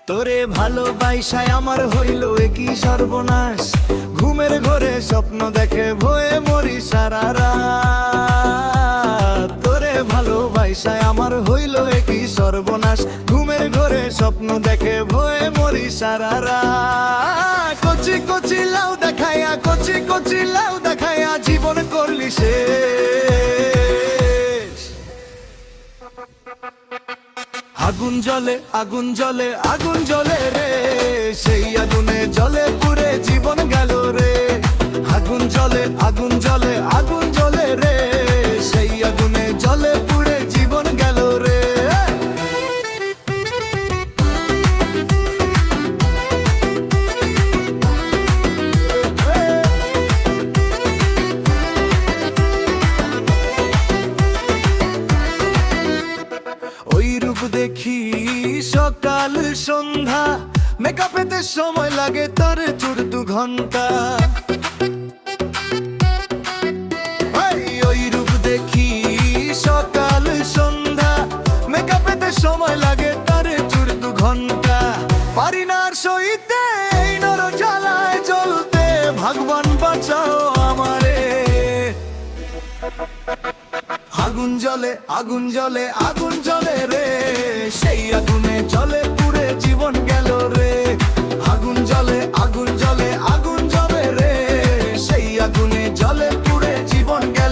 তোরে ভালোবাসায় আমার হইল কি সর্বনাশ, ঘুমের ঘরে স্বপ্ন দেখে ভয়ে মরি সারা রাত। তোরে ভালোবাসায় আমার হইল কি সর্বনাশ, ঘুমের ঘরে স্বপ্ন দেখে ভয়ে মরি সারা রাত। কচি কচি লাউ দেখাইয়া, কচি কচি লাউ দেখাইয়া জীবন করলি শেষ। আগুন জ্বলে আগুন জ্বলে আগুন জ্বলে রে, সেই আগুনে জ্বলে পুড়ে জীবন গেল রে। আগুন জ্বলে আগুন জ্বলে আগুন জ্বলে রে, সেই আগুনে জ্বলে পুড়ে জীবন গেল রে। ওই রূপ দেখি সকাল সন্ধ্যা, মেকআপেতে সময় লাগে তার 2 ঘন্টা। ওই রূপ দেখি সকাল সন্ধ্যা, মেকআপেতে সময় লাগে তার 2 ঘন্টা। পারি না আর সইতে এই নর জ্বালায় জ্বলতে, ভগবান বাঁচাও আমারে। আগুন জ্বলে আগুন জ্বলে আগুন জ্বলে রে, সেই আগুনে জ্বলে পুড়ে জীবন গেল রে। আগুন জ্বলে আগুন জ্বলে আগুন জ্বলে রে, সেই আগুনে জ্বলে পুড়ে জীবন গেল।